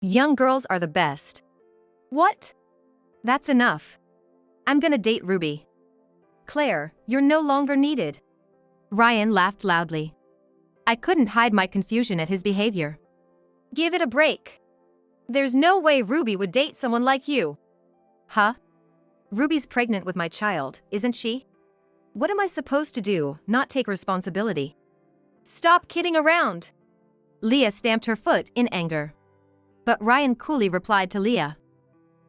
Young girls are the best. What? That's enough. I'm gonna date Ruby. Claire, you're no longer needed. Ryan laughed loudly. I couldn't hide my confusion at his behavior. Give it a break. There's no way Ruby would date someone like you. Huh? Ruby's pregnant with my child, isn't she? What am I supposed to do, not take responsibility? Stop kidding around. Leah stamped her foot in anger. But Ryan coolly replied to Leah.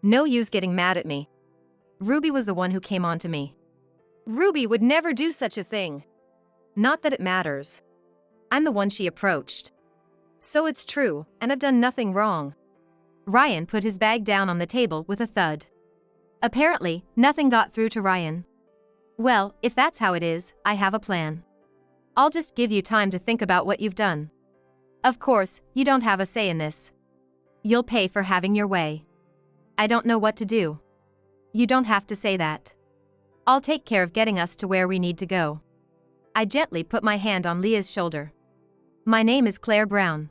No use getting mad at me. Ruby was the one who came on to me. Ruby would never do such a thing. Not that it matters. I'm the one she approached. So it's true, and I've done nothing wrong. Ryan put his bag down on the table with a thud. Apparently, nothing got through to Ryan. Well, if that's how it is, I have a plan. I'll just give you time to think about what you've done. Of course, you don't have a say in this. You'll pay for having your way. I don't know what to do. You don't have to say that. I'll take care of getting us to where we need to go. I gently put my hand on Leah's shoulder. My name is Claire Brown.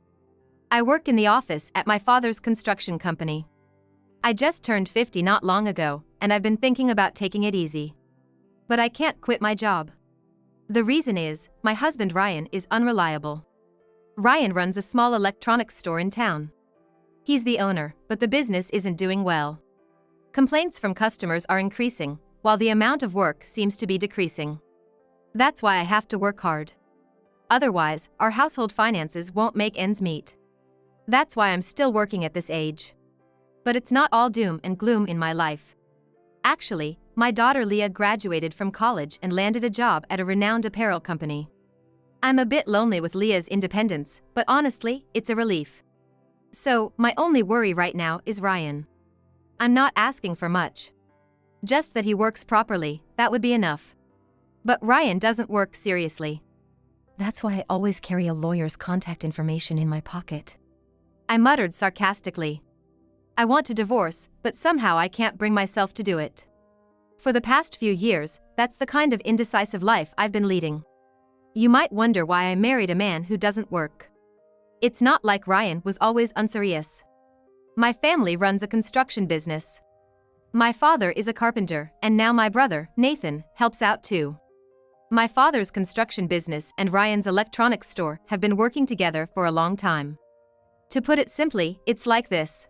I work in the office at my father's construction company. I just turned 50 not long ago, and I've been thinking about taking it easy. But I can't quit my job. The reason is, my husband Ryan is unreliable. Ryan runs a small electronics store in town. He's the owner, but the business isn't doing well. Complaints from customers are increasing, while the amount of work seems to be decreasing. That's why I have to work hard. Otherwise, our household finances won't make ends meet. That's why I'm still working at this age. But it's not all doom and gloom in my life. Actually, my daughter Leah graduated from college and landed a job at a renowned apparel company. I'm a bit lonely with Leah's independence, but honestly, it's a relief. So, my only worry right now is Ryan. I'm not asking for much. Just that he works properly, that would be enough. But Ryan doesn't work seriously. That's why I always carry a lawyer's contact information in my pocket. I muttered sarcastically. I want to divorce, but somehow I can't bring myself to do it. For the past few years, that's the kind of indecisive life I've been leading. You might wonder why I married a man who doesn't work. It's not like Ryan was always unserious. My family runs a construction business. My father is a carpenter, and now my brother, Nathan, helps out too. My father's construction business and Ryan's electronics store have been working together for a long time. To put it simply, it's like this.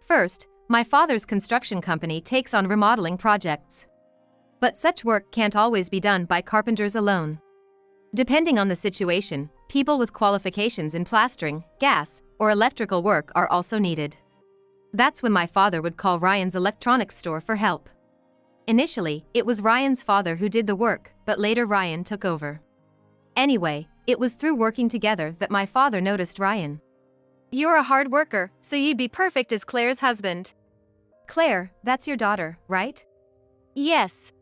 First, my father's construction company takes on remodeling projects. But such work can't always be done by carpenters alone. Depending on the situation, people with qualifications in plastering, gas, or electrical work are also needed. That's when my father would call Ryan's electronics store for help. Initially, it was Ryan's father who did the work, but later Ryan took over. Anyway, it was through working together that my father noticed Ryan. You're a hard worker, so you'd be perfect as Claire's husband. Claire, that's your daughter, right? Yes.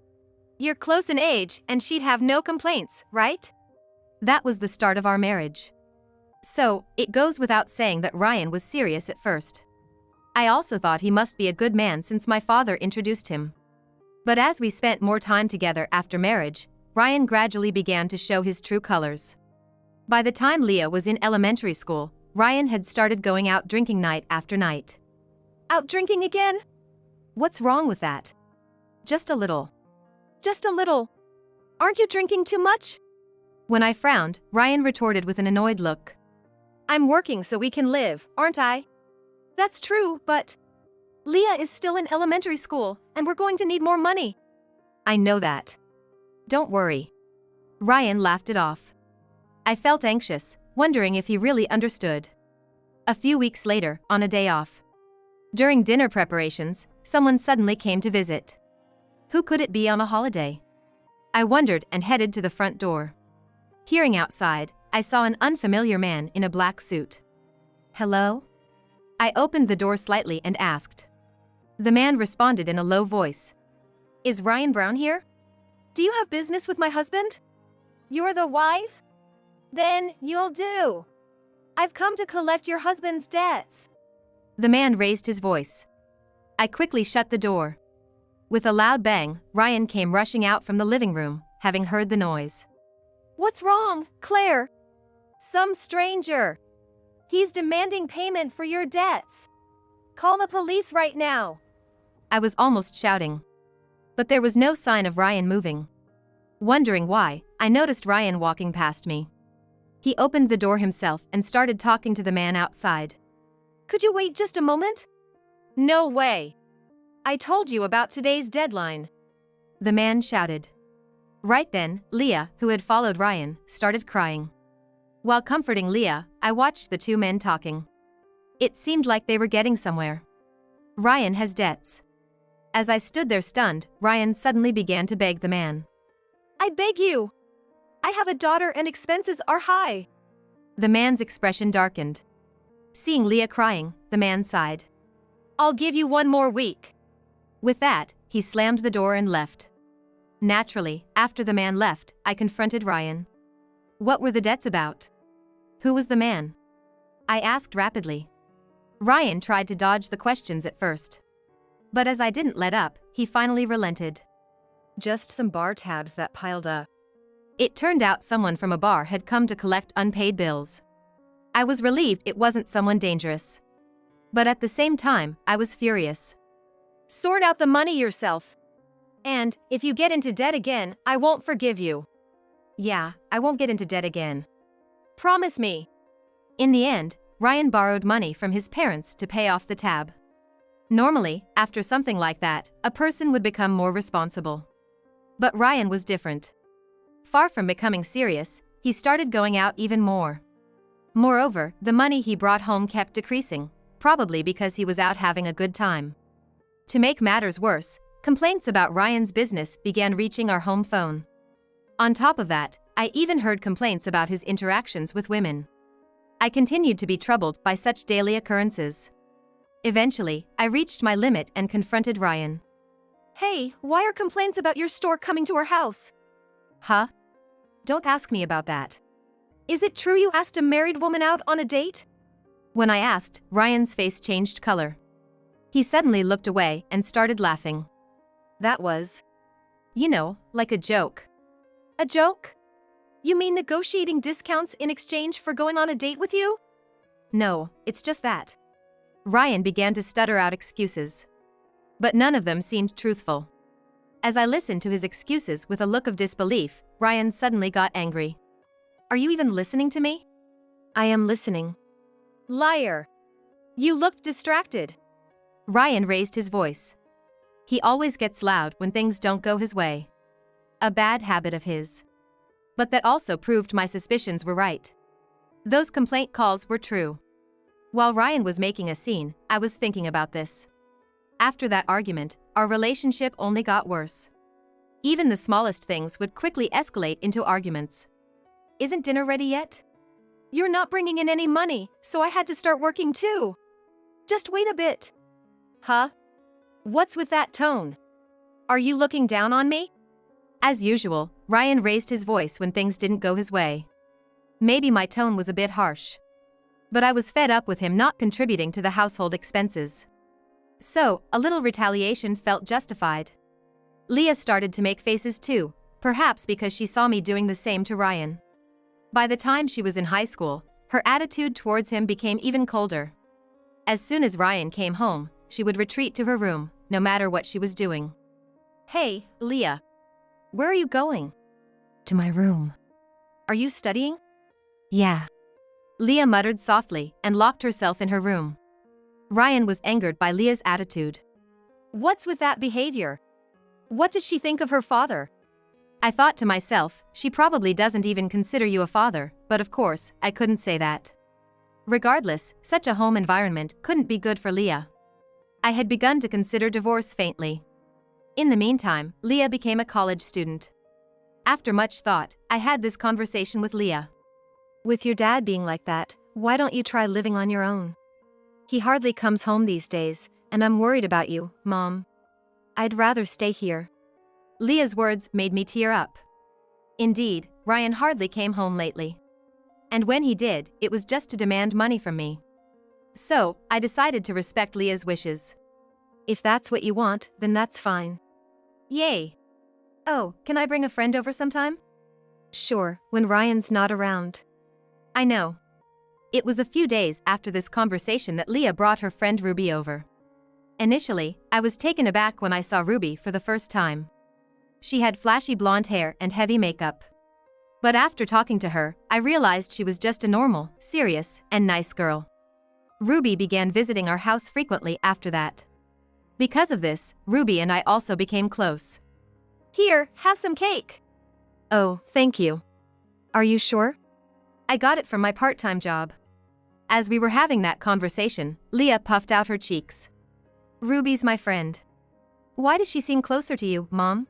You're close in age, and she'd have no complaints, right? That was the start of our marriage. So, it goes without saying that Ryan was serious at first. I also thought he must be a good man since my father introduced him. But as we spent more time together after marriage, Ryan gradually began to show his true colors. By the time Leah was in elementary school, Ryan had started going out drinking night after night. Out drinking again? What's wrong with that? Just a little. Just a little. Aren't you drinking too much? When I frowned, Ryan retorted with an annoyed look. I'm working so we can live, aren't I? That's true, but Leah is still in elementary school, and we're going to need more money. I know that. Don't worry. Ryan laughed it off. I felt anxious, wondering if he really understood. A few weeks later, on a day off. During dinner preparations, someone suddenly came to visit. Who could it be on a holiday? I wondered and headed to the front door. Hearing outside, I saw an unfamiliar man in a black suit. Hello? I opened the door slightly and asked. The man responded in a low voice. Is Ryan Brown here? Do you have business with my husband? You're the wife? Then you'll do. I've come to collect your husband's debts. The man raised his voice. I quickly shut the door. With a loud bang, Ryan came rushing out from the living room, having heard the noise. What's wrong, Claire? Some stranger. He's demanding payment for your debts. Call the police right now. I was almost shouting. But there was no sign of Ryan moving. Wondering why, I noticed Ryan walking past me. He opened the door himself and started talking to the man outside. Could you wait just a moment? No way. I told you about today's deadline. The man shouted. Right then, Leah, who had followed Ryan, started crying. While comforting Leah, I watched the two men talking. It seemed like they were getting somewhere. Ryan has debts. As I stood there stunned, Ryan suddenly began to beg the man. I beg you. I have a daughter and expenses are high. The man's expression darkened. Seeing Leah crying, the man sighed. I'll give you 1 more week. With that, he slammed the door and left. Naturally, after the man left, I confronted Ryan. What were the debts about? Who was the man? I asked rapidly. Ryan tried to dodge the questions at first. But as I didn't let up, he finally relented. Just some bar tabs that piled up. It turned out someone from a bar had come to collect unpaid bills. I was relieved it wasn't someone dangerous. But at the same time, I was furious. Sort out the money yourself. And, if you get into debt again, I won't forgive you. Yeah, I won't get into debt again. Promise me. In the end, Ryan borrowed money from his parents to pay off the tab. Normally, after something like that, a person would become more responsible. But Ryan was different. Far from becoming serious, he started going out even more. Moreover, the money he brought home kept decreasing, probably because he was out having a good time. To make matters worse, complaints about Ryan's business began reaching our home phone. On top of that, I even heard complaints about his interactions with women. I continued to be troubled by such daily occurrences. Eventually, I reached my limit and confronted Ryan. Hey, why are complaints about your store coming to our house? Huh? Don't ask me about that. Is it true you asked a married woman out on a date? When I asked, Ryan's face changed color. He suddenly looked away and started laughing. That was, like a joke. A joke? You mean negotiating discounts in exchange for going on a date with you? No, it's just that. Ryan began to stutter out excuses. But none of them seemed truthful. As I listened to his excuses with a look of disbelief, Ryan suddenly got angry. Are you even listening to me? I am listening. Liar. You looked distracted. Ryan raised his voice. He always gets loud when things don't go his way. A bad habit of his. But that also proved my suspicions were right. Those complaint calls were true. While Ryan was making a scene, I was thinking about this. After that argument, our relationship only got worse. Even the smallest things would quickly escalate into arguments. Isn't dinner ready yet? You're not bringing in any money, so I had to start working too. Just wait a bit. Huh? What's with that tone? Are you looking down on me? As usual, Ryan raised his voice when things didn't go his way. Maybe my tone was a bit harsh. But I was fed up with him not contributing to the household expenses. So, a little retaliation felt justified. Leah started to make faces too, perhaps because she saw me doing the same to Ryan. By the time she was in high school, her attitude towards him became even colder. As soon as Ryan came home, she would retreat to her room, no matter what she was doing. Hey, Leah. Where are you going? To my room. Are you studying? Yeah. Leah muttered softly and locked herself in her room. Ryan was angered by Leah's attitude. What's with that behavior? What does she think of her father? I thought to myself, she probably doesn't even consider you a father, but of course, I couldn't say that. Regardless, such a home environment couldn't be good for Leah. I had begun to consider divorce faintly. In the meantime, Leah became a college student. After much thought, I had this conversation with Leah. With your dad being like that, why don't you try living on your own? He hardly comes home these days, and I'm worried about you, Mom. I'd rather stay here. Leah's words made me tear up. Indeed, Ryan hardly came home lately. And when he did, it was just to demand money from me. So, I decided to respect Leah's wishes. If that's what you want, then that's fine. Yay! Oh, can I bring a friend over sometime? Sure, when Ryan's not around. I know. It was a few days after this conversation that Leah brought her friend Ruby over. Initially, I was taken aback when I saw Ruby for the first time. She had flashy blonde hair and heavy makeup. But after talking to her, I realized she was just a normal, serious, and nice girl. Ruby began visiting our house frequently after that. Because of this, Ruby and I also became close. Here, have some cake. Oh, thank you. Are you sure? I got it from my part-time job. As we were having that conversation, Leah puffed out her cheeks. Ruby's my friend. Why does she seem closer to you, Mom?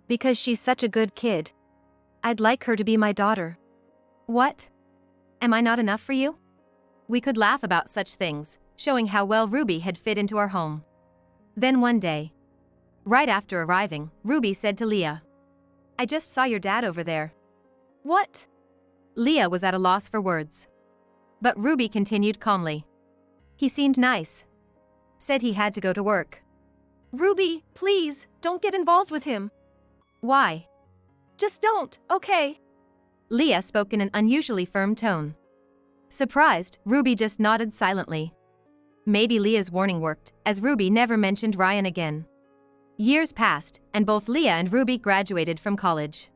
Because she's such a good kid. I'd like her to be my daughter. What? Am I not enough for you? We could laugh about such things, showing how well Ruby had fit into our home. Then one day, right after arriving, Ruby said to Leah, I just saw your dad over there. What? Leah was at a loss for words. But Ruby continued calmly. He seemed nice. Said he had to go to work. Ruby, please, don't get involved with him. Why? Just don't, okay? Leah spoke in an unusually firm tone. Surprised, Ruby just nodded silently. Maybe Leah's warning worked, as Ruby never mentioned Ryan again. Years passed, and both Leah and Ruby graduated from college.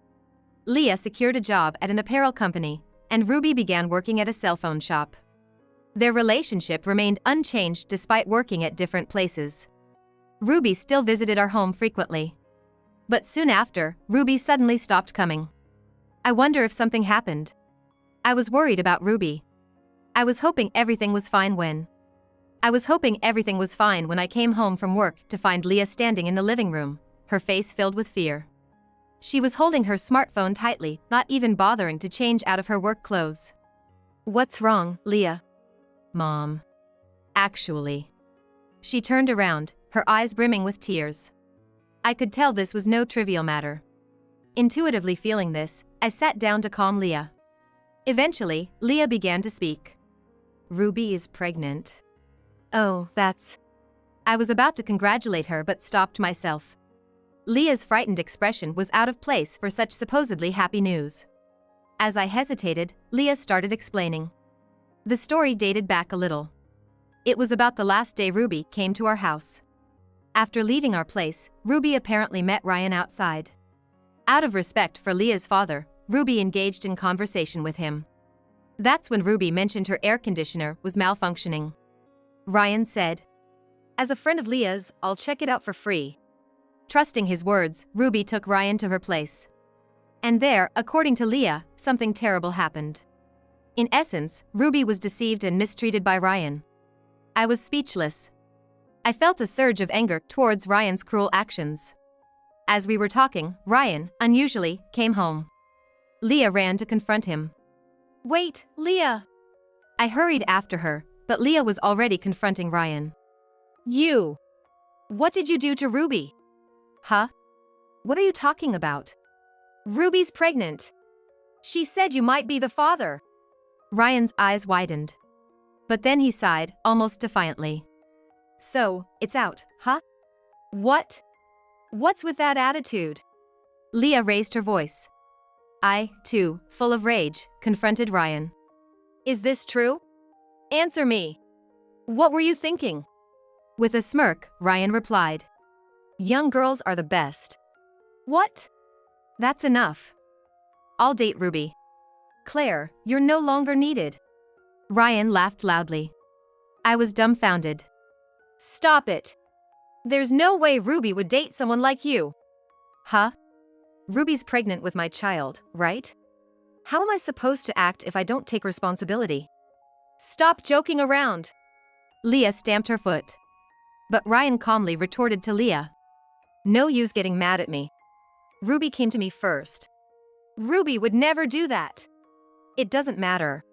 Leah secured a job at an apparel company, and Ruby began working at a cell phone shop. Their relationship remained unchanged despite working at different places. Ruby still visited our home frequently. But soon after, Ruby suddenly stopped coming. I wonder if something happened. I was worried about Ruby. I was hoping everything was fine when I came home from work to find Leah standing in the living room, her face filled with fear. She was holding her smartphone tightly, not even bothering to change out of her work clothes. What's wrong, Leah? Mom. Actually. She turned around, her eyes brimming with tears. I could tell this was no trivial matter. Intuitively feeling this, I sat down to calm Leah. Eventually, Leah began to speak. Ruby is pregnant. Oh, that's... I was about to congratulate her but stopped myself. Leah's frightened expression was out of place for such supposedly happy news. As I hesitated, Leah started explaining. The story dated back a little. It was about the last day Ruby came to our house. After leaving our place, Ruby apparently met Ryan outside. Out of respect for Leah's father, Ruby engaged in conversation with him. That's when Ruby mentioned her air conditioner was malfunctioning. Ryan said, As a friend of Leah's, I'll check it out for free. Trusting his words, Ruby took Ryan to her place. And there, according to Leah, something terrible happened. In essence, Ruby was deceived and mistreated by Ryan. I was speechless. I felt a surge of anger towards Ryan's cruel actions. As we were talking, Ryan, unusually, came home. Leah ran to confront him. Wait, Leah! I hurried after her, but Leah was already confronting Ryan. You! What did you do to Ruby? Huh? What are you talking about? Ruby's pregnant. She said you might be the father. Ryan's eyes widened. But then he sighed, almost defiantly. So, it's out, huh? What? What's with that attitude? Leah raised her voice. I, too, full of rage, confronted Ryan. Is this true? Answer me. What were you thinking? With a smirk, Ryan replied. Young girls are the best. What? That's enough. I'll date Ruby. Claire, you're no longer needed. Ryan laughed loudly. I was dumbfounded. Stop it. There's no way Ruby would date someone like you. Huh? Ruby's pregnant with my child, right? How am I supposed to act if I don't take responsibility? Stop joking around. Leah stamped her foot. But Ryan calmly retorted to Leah. No use getting mad at me. Ruby came to me first. Ruby would never do that. It doesn't matter.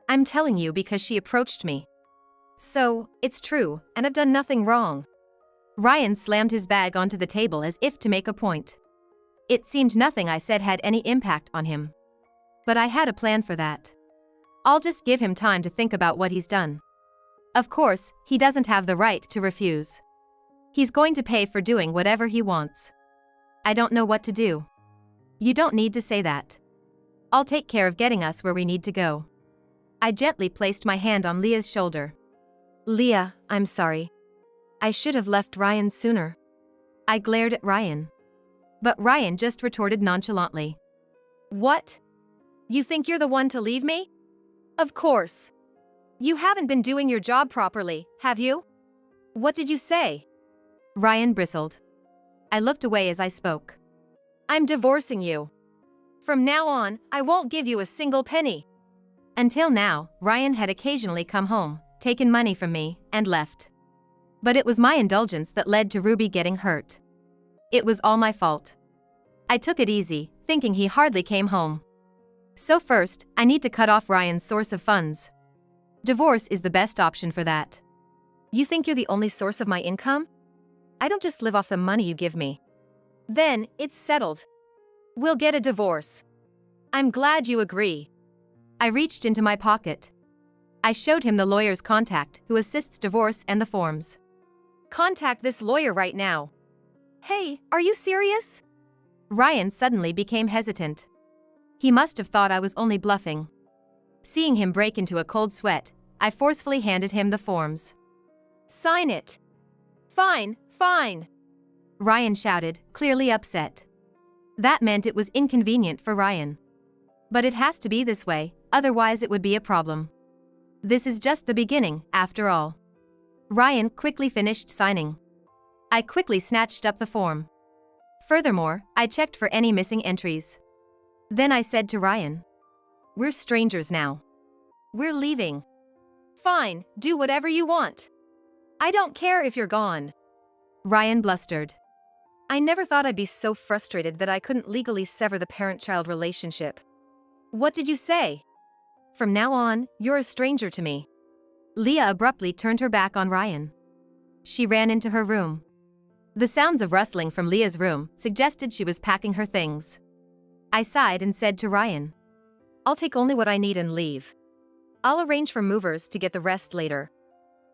I'm telling you because she approached me. So, it's true, and I've done nothing wrong. Ryan slammed his bag onto the table as if to make a point. It seemed nothing I said had any impact on him. But I had a plan for that. I'll just give him time to think about what he's done. Of course, he doesn't have the right to refuse. He's going to pay for doing whatever he wants. I don't know what to do. You don't need to say that. I'll take care of getting us where we need to go. I gently placed my hand on Leah's shoulder. Leah, I'm sorry. I should have left Ryan sooner. I glared at Ryan. But Ryan just retorted nonchalantly. What? You think you're the one to leave me? Of course. You haven't been doing your job properly, have you? What did you say? Ryan bristled. I looked away as I spoke. I'm divorcing you. From now on, I won't give you a single penny. Until now, Ryan had occasionally come home, taken money from me, and left. But it was my indulgence that led to Ruby getting hurt. It was all my fault. I took it easy, thinking he hardly came home. So first, I need to cut off Ryan's source of funds. Divorce is the best option for that. You think you're the only source of my income? I don't just live off the money you give me. Then, it's settled. We'll get a divorce. I'm glad you agree. I reached into my pocket. I showed him the lawyer's contact who assists divorce and the forms. Contact this lawyer right now. Hey, are you serious? Ryan suddenly became hesitant. He must have thought I was only bluffing. Seeing him break into a cold sweat, I forcefully handed him the forms. Sign it. Fine, fine. Ryan shouted, clearly upset. That meant it was inconvenient for Ryan. But it has to be this way, otherwise it would be a problem. This is just the beginning, after all. Ryan quickly finished signing. I quickly snatched up the form. Furthermore, I checked for any missing entries. Then I said to Ryan, "We're strangers now. We're leaving." Fine, do whatever you want. I don't care if you're gone. Ryan blustered. I never thought I'd be so frustrated that I couldn't legally sever the parent-child relationship. What did you say? From now on, you're a stranger to me. Leah abruptly turned her back on Ryan. She ran into her room. The sounds of rustling from Leah's room suggested she was packing her things. I sighed and said to Ryan, "I'll take only what I need and leave. I'll arrange for movers to get the rest later."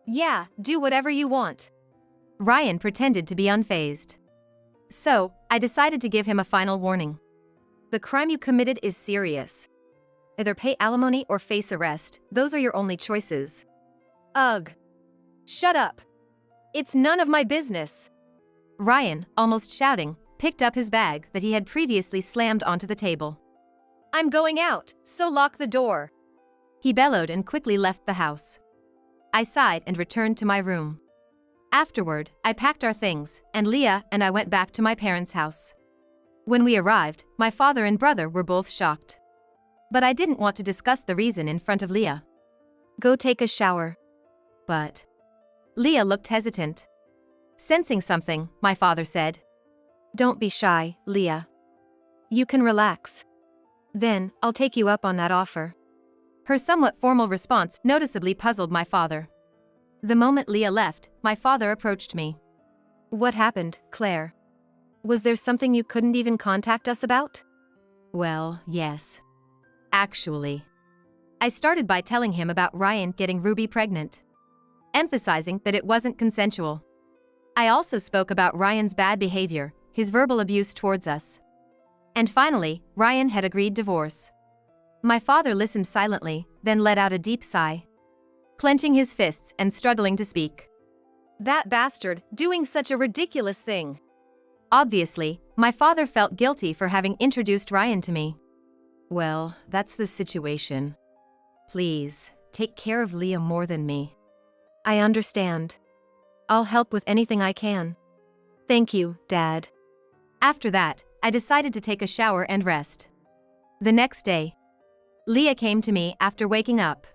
"Yeah, do whatever you want." Ryan pretended to be unfazed. So, I decided to give him a final warning. The crime you committed is serious. Either pay alimony or face arrest, those are your only choices. Ugh. Shut up. It's none of my business. Ryan, almost shouting, picked up his bag that he had previously slammed onto the table. I'm going out, so lock the door. He bellowed and quickly left the house. I sighed and returned to my room. Afterward, I packed our things, and Leah and I went back to my parents' house. When we arrived, my father and brother were both shocked. But I didn't want to discuss the reason in front of Leah. Go take a shower. But Leah looked hesitant. Sensing something, my father said, Don't be shy, Leah. You can relax. Then, I'll take you up on that offer. Her somewhat formal response noticeably puzzled my father. The moment Leah left, my father approached me. What happened, Claire? Was there something you couldn't even contact us about? Well, yes. Actually. I started by telling him about Ryan getting Ruby pregnant, emphasizing that it wasn't consensual. I also spoke about Ryan's bad behavior, his verbal abuse towards us. And finally, Ryan had agreed divorce. My father listened silently, then let out a deep sigh, clenching his fists and struggling to speak. That bastard, doing such a ridiculous thing. Obviously, my father felt guilty for having introduced Ryan to me. Well, that's the situation. Please, take care of Leah more than me. I understand. I'll help with anything I can. Thank you, Dad. After that, I decided to take a shower and rest. The next day, Leah came to me after waking up.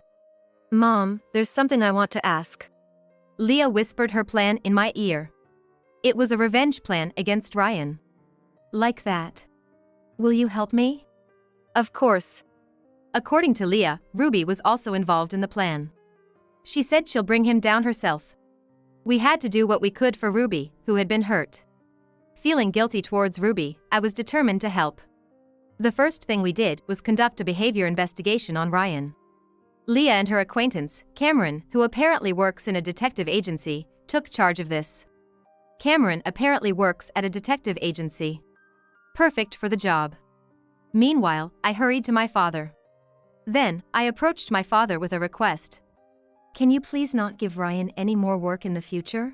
Mom, there's something I want to ask. Leah whispered her plan in my ear. It was a revenge plan against Ryan. Like that. Will you help me? Of course. According to Leah, Ruby was also involved in the plan. She said she'll bring him down herself. We had to do what we could for Ruby, who had been hurt. Feeling guilty towards Ruby, I was determined to help. The first thing we did was conduct a behavior investigation on Ryan. Leah and her acquaintance, Cameron, who apparently works in a detective agency, took charge of this. Cameron apparently works at a detective agency. Perfect for the job. Meanwhile, I hurried to my father. Then, I approached my father with a request. Can you please not give Ryan any more work in the future?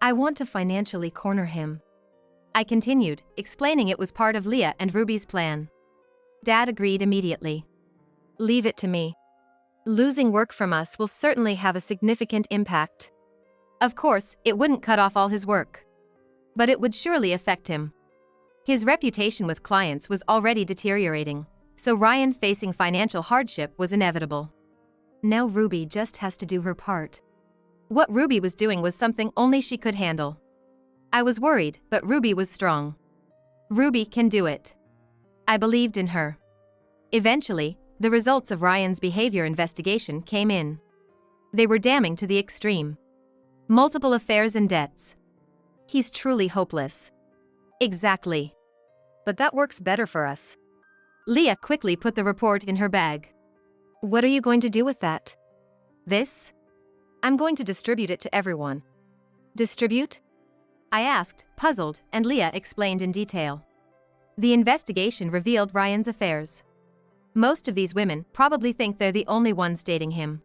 I want to financially corner him. I continued, explaining it was part of Leah and Ruby's plan. Dad agreed immediately. Leave it to me. Losing work from us will certainly have a significant impact. Of course, it wouldn't cut off all his work. But it would surely affect him. His reputation with clients was already deteriorating, so Ryan facing financial hardship was inevitable. Now Ruby just has to do her part. What Ruby was doing was something only she could handle. I was worried, but Ruby was strong. Ruby can do it. I believed in her. Eventually, the results of Ryan's behavior investigation came in. They were damning to the extreme. Multiple affairs and debts. He's truly hopeless. Exactly. But that works better for us. Leah quickly put the report in her bag. What are you going to do with that? This? I'm going to distribute it to everyone. Distribute? I asked, puzzled, and Leah explained in detail. The investigation revealed Ryan's affairs. Most of these women probably think they're the only ones dating him.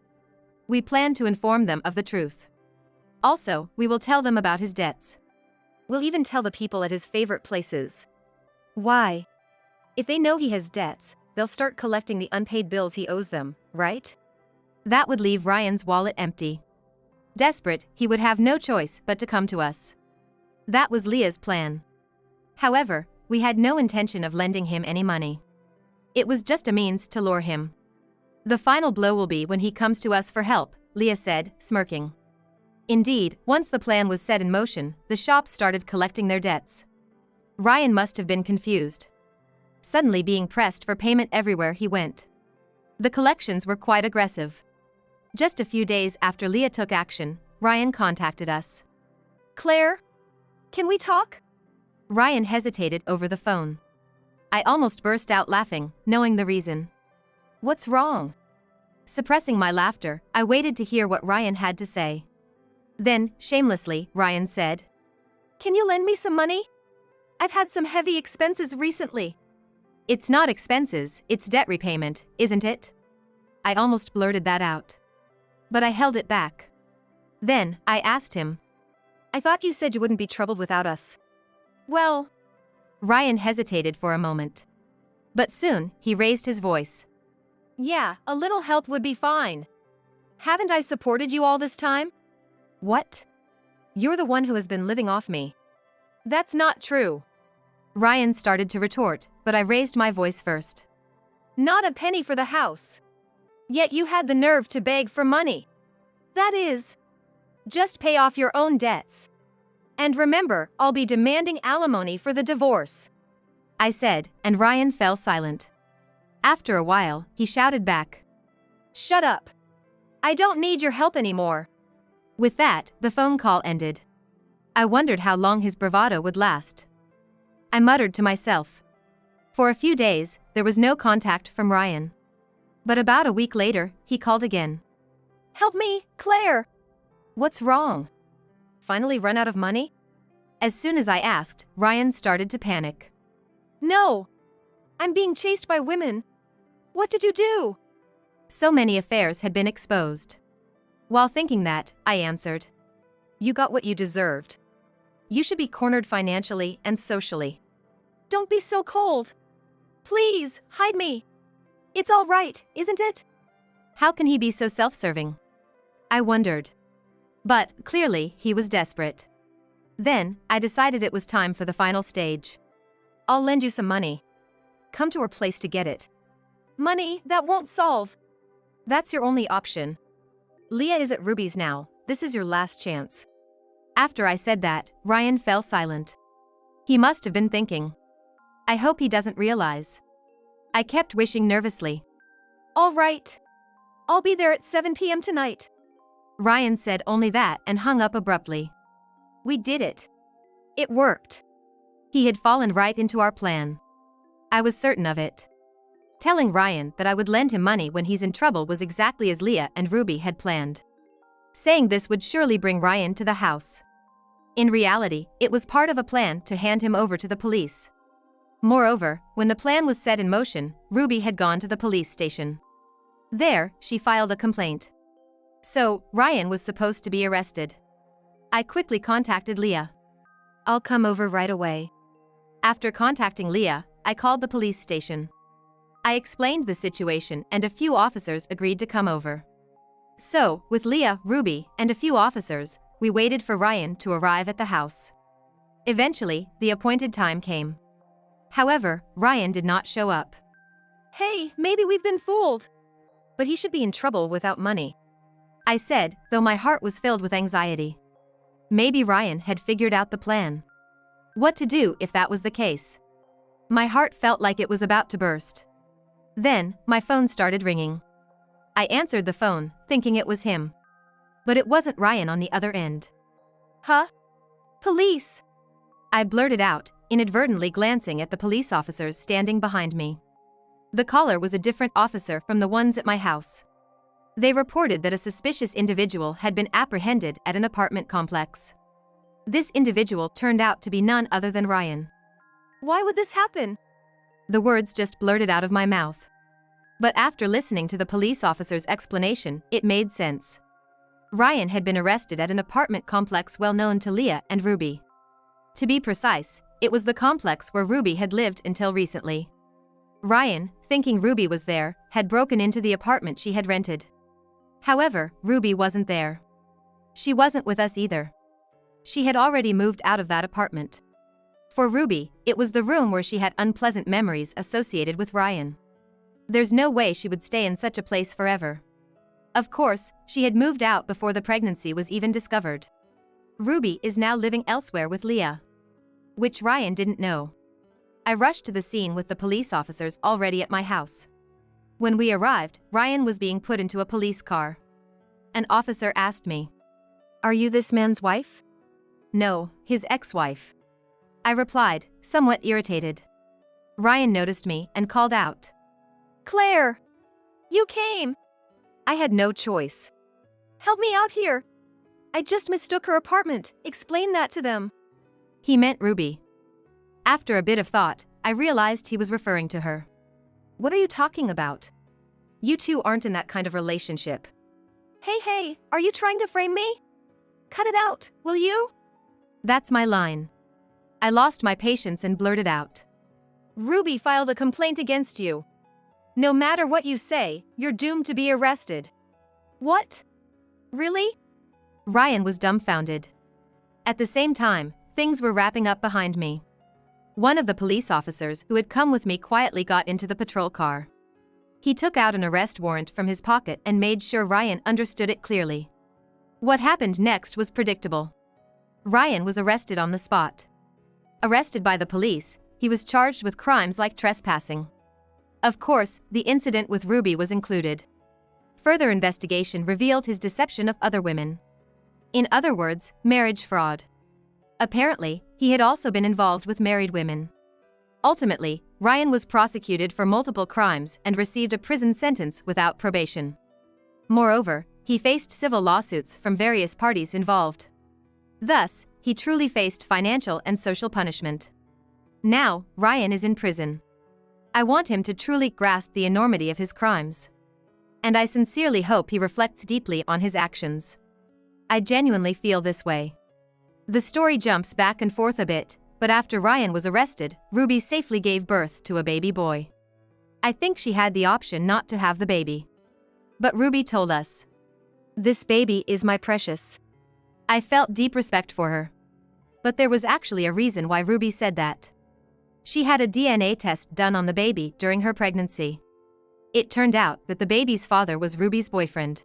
We plan to inform them of the truth. Also, we will tell them about his debts. We'll even tell the people at his favorite places. Why? If they know he has debts, they'll start collecting the unpaid bills he owes them, right? That would leave Ryan's wallet empty. Desperate, he would have no choice but to come to us. That was Leah's plan. However, we had no intention of lending him any money. It was just a means to lure him. The final blow will be when he comes to us for help, Leah said, smirking. Indeed, once the plan was set in motion, the shops started collecting their debts. Ryan must have been confused. Suddenly being pressed for payment everywhere he went. The collections were quite aggressive. Just a few days after Leah took action, Ryan contacted us. Claire? Can we talk? Ryan hesitated over the phone. I almost burst out laughing, knowing the reason. What's wrong? Suppressing my laughter, I waited to hear what Ryan had to say. Then, shamelessly, Ryan said, Can you lend me some money? I've had some heavy expenses recently. It's not expenses, it's debt repayment, isn't it? I almost blurted that out. But I held it back. Then, I asked him. I thought you said you wouldn't be troubled without us. Well, Ryan hesitated for a moment. But soon, he raised his voice. Yeah, a little help would be fine. Haven't I supported you all this time? What? You're the one who has been living off me. That's not true. Ryan started to retort, but I raised my voice first. Not a penny for the house. Yet you had the nerve to beg for money. That is, just pay off your own debts. And remember, I'll be demanding alimony for the divorce. I said, and Ryan fell silent. After a while, he shouted back. Shut up. I don't need your help anymore. With that, the phone call ended. I wondered how long his bravado would last. I muttered to myself. For a few days, there was no contact from Ryan. But about a week later, he called again. Help me, Claire! What's wrong? Finally run out of money? As soon as I asked, Ryan started to panic. No! I'm being chased by women. What did you do? So many affairs had been exposed. While thinking that, I answered. You got what you deserved. You should be cornered financially and socially. Don't be so cold. Please, hide me. It's all right, isn't it? How can he be so self-serving? I wondered. But, clearly, he was desperate. Then, I decided it was time for the final stage. I'll lend you some money. Come to our place to get it. Money, that won't solve. That's your only option. Leah is at Ruby's now, this is your last chance. After I said that, Ryan fell silent. He must have been thinking. I hope he doesn't realize. I kept wishing nervously. All right. I'll be there at 7 p.m. tonight. Ryan said only that and hung up abruptly. We did it. It worked. He had fallen right into our plan. I was certain of it. Telling Ryan that I would lend him money when he's in trouble was exactly as Leah and Ruby had planned. Saying this would surely bring Ryan to the house. In reality, it was part of a plan to hand him over to the police. Moreover, when the plan was set in motion, Ruby had gone to the police station. There, she filed a complaint. So, Ryan was supposed to be arrested. I quickly contacted Leah. I'll come over right away. After contacting Leah, I called the police station. I explained the situation and a few officers agreed to come over. So, with Leah, Ruby, and a few officers, we waited for Ryan to arrive at the house. Eventually, the appointed time came. However, Ryan did not show up. Hey, maybe we've been fooled. But he should be in trouble without money, I said, though my heart was filled with anxiety. Maybe Ryan had figured out the plan. What to do if that was the case? My heart felt like it was about to burst. Then, my phone started ringing. I answered the phone, thinking it was him. But it wasn't Ryan on the other end. Huh? Police! I blurted out, inadvertently glancing at the police officers standing behind me. The caller was a different officer from the ones at my house. They reported that a suspicious individual had been apprehended at an apartment complex. This individual turned out to be none other than Ryan. Why would this happen? The words just blurted out of my mouth. But after listening to the police officer's explanation, it made sense. Ryan had been arrested at an apartment complex well known to Leah and Ruby. To be precise, it was the complex where Ruby had lived until recently. Ryan, thinking Ruby was there, had broken into the apartment she had rented. However, Ruby wasn't there. She wasn't with us either. She had already moved out of that apartment. For Ruby, it was the room where she had unpleasant memories associated with Ryan. There's no way she would stay in such a place forever. Of course, she had moved out before the pregnancy was even discovered. Ruby is now living elsewhere with Leah, which Ryan didn't know. I rushed to the scene with the police officers already at my house. When we arrived, Ryan was being put into a police car. An officer asked me, "Are you this man's wife?" "No, his ex-wife," I replied, somewhat irritated. Ryan noticed me and called out, "Claire! You came! I had no choice. Help me out here! I just mistook her apartment, explain that to them." He meant Ruby. After a bit of thought, I realized he was referring to her. What are you talking about? You two aren't in that kind of relationship. Hey, are you trying to frame me? Cut it out, will you? That's my line. I lost my patience and blurted out, "Ruby filed a complaint against you. No matter what you say, you're doomed to be arrested." "What? Really?" Ryan was dumbfounded. At the same time, things were wrapping up behind me. One of the police officers who had come with me quietly got into the patrol car. He took out an arrest warrant from his pocket and made sure Ryan understood it clearly. What happened next was predictable. Ryan was arrested on the spot. Arrested by the police, he was charged with crimes like trespassing. Of course, the incident with Ruby was included. Further investigation revealed his deception of other women. In other words, marriage fraud. Apparently, he had also been involved with married women. Ultimately, Ryan was prosecuted for multiple crimes and received a prison sentence without probation. Moreover, he faced civil lawsuits from various parties involved. Thus, he truly faced financial and social punishment. Now, Ryan is in prison. I want him to truly grasp the enormity of his crimes. And I sincerely hope he reflects deeply on his actions. I genuinely feel this way. The story jumps back and forth a bit, but after Ryan was arrested, Ruby safely gave birth to a baby boy. I think she had the option not to have the baby. But Ruby told us, "This baby is my precious." I felt deep respect for her. But there was actually a reason why Ruby said that. She had a DNA test done on the baby during her pregnancy. It turned out that the baby's father was Ruby's boyfriend.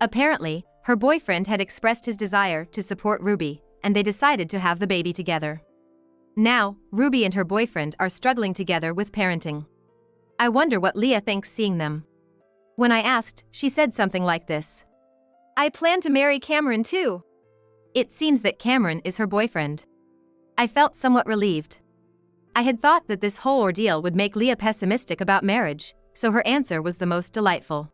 Apparently, her boyfriend had expressed his desire to support Ruby, and they decided to have the baby together. Now, Ruby and her boyfriend are struggling together with parenting. I wonder what Leah thinks seeing them. When I asked, she said something like this, "I plan to marry Cameron too." It seems that Cameron is her boyfriend. I felt somewhat relieved. I had thought that this whole ordeal would make Leah pessimistic about marriage, so her answer was the most delightful.